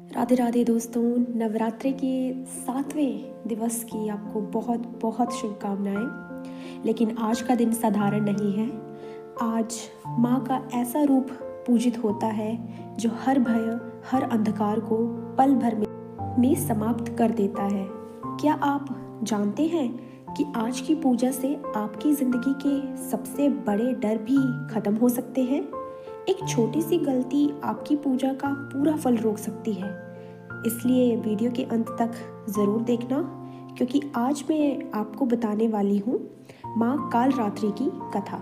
राधे राधे दोस्तों, नवरात्रि के 7वें दिवस की आपको बहुत बहुत शुभकामनाएं। लेकिन आज का दिन साधारण नहीं है। आज माँ का ऐसा रूप पूजित होता है जो हर भय, हर अंधकार को पल भर में समाप्त कर देता है। क्या आप जानते हैं कि आज की पूजा से आपकी जिंदगी के सबसे बड़े डर भी खत्म हो सकते हैं? एक छोटी सी गलती आपकी पूजा का पूरा फल रोक सकती है। इसलिए वीडियो के अंत तक ज़रूर देखना, क्योंकि आज मैं आपको बताने वाली हूँ माँ कालरात्रि की कथा।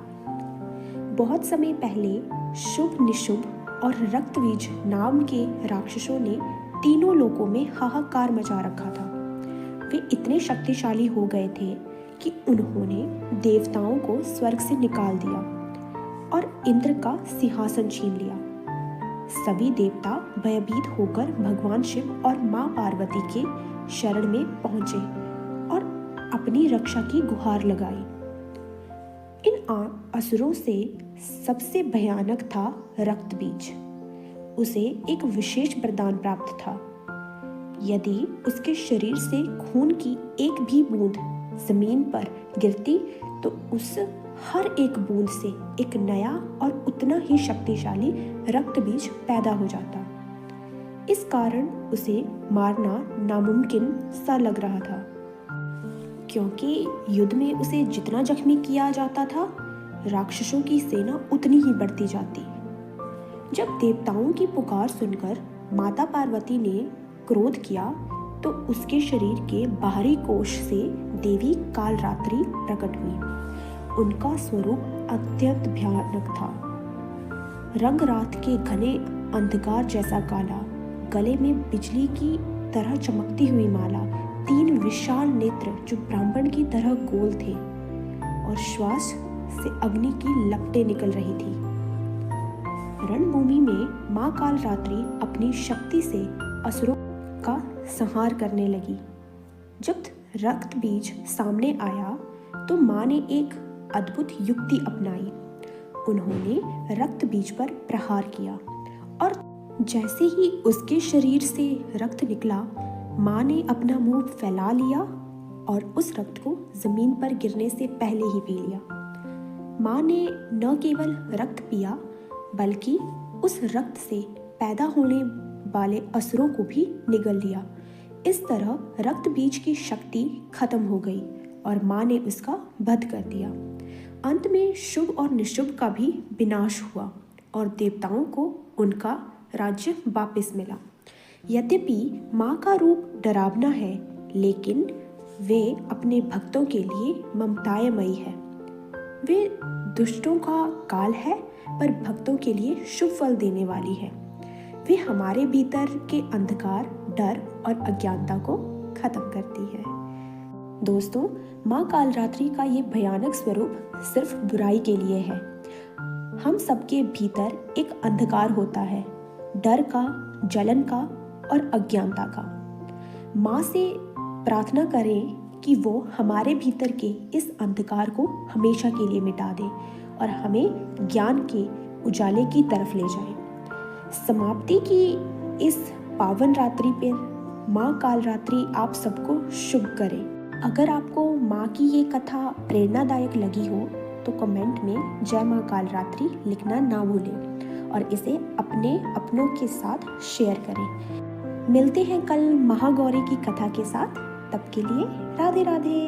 बहुत समय पहले शुभ, निशुभ और रक्तबीज नाम के राक्षसों ने तीनों लोकों में हाहाकार मचा रखा था। वे इतने शक्तिशाली हो गए थे कि उन्होंने देवताओं को स्वर्ग से निकाल दिया और इंद्र का सिंहासन छीन लिया। सभी देवता भयभीत होकर भगवान शिव और मां पार्वती के शरण में पहुंचे और अपनी रक्षा की गुहार लगाई। इन असुरों से सबसे भयानक था रक्तबीज। उसे एक विशेष वरदान प्राप्त था। यदि उसके शरीर से खून की एक भी बूंद जमीन पर गिरती तो उस हर एक बूंद से एक नया और उतना ही शक्तिशाली रक्तबीज पैदा हो जाता। इस कारण उसे मारना नामुमकिन सा लग रहा था, क्योंकि युद्ध में उसे जितना जख्मी किया जाता था, राक्षसों की सेना उतनी ही बढ़ती जाती। जब देवताओं की पुकार सुनकर माता पार्वती ने क्रोध किया तो उसके शरीर के बाहरी कोश से देवी कालरात्रि प्रकट हुई। उनका स्वरूप अत्यंत भयानक था। रंग रात के घने अंधकार जैसा काला, गले में बिजली की तरह चमकती हुई माला, 3 विशाल नेत्र जो ब्राह्मण की तरह गोल थे और श्वास से अग्नि की लपटें निकल रही थी। रणभूमि में माँ कालरात्रि अपनी शक्ति से असुरों का संहार करने लगी। जब रक्तबीज सामने आया तो माँ ने एक अद्भुत युक्ति अपनाई। उन्होंने रक्तबीज पर प्रहार किया और जैसे ही उसके शरीर से रक्त निकला, माँ ने अपना मुंह फैला लिया और उस रक्त को जमीन पर गिरने से पहले ही पी लिया। माँ ने न केवल रक्त पिया, बल्कि उस रक्त से पैदा होने वाले असुरों को भी निगल लिया। इस तरह रक्तबीज की शक्ति खत्म हो गई और माँ ने उसका वध कर दिया। अंत में शुभ और निशुभ का भी विनाश हुआ और देवताओं को उनका राज्य वापस मिला। यद्यपि माँ का रूप डरावना है, लेकिन वे अपने भक्तों के लिए ममतामयी है। वे दुष्टों का काल है, पर भक्तों के लिए शुभ फल देने वाली है। वे हमारे भीतर के अंधकार, डर और अज्ञानता को खत्म करती है। दोस्तों, माँ कालरात्रि का ये भयानक स्वरूप सिर्फ बुराई के लिए है। हम सबके भीतर एक अंधकार होता है, डर का, जलन का और अज्ञानता का। माँ से प्रार्थना करें कि वो हमारे भीतर के इस अंधकार को हमेशा के लिए मिटा दे और हमें ज्ञान के उजाले की तरफ ले जाए। समाप्ति की इस पावन रात्रि पर माँ कालरात्रि आप सबको शुभ करे। अगर आपको माँ की ये कथा प्रेरणादायक लगी हो तो कमेंट में जय माँ कालरात्रि लिखना ना भूलें और इसे अपने अपनों के साथ शेयर करें। मिलते हैं कल महागौरी की कथा के साथ। तब के लिए राधे राधे।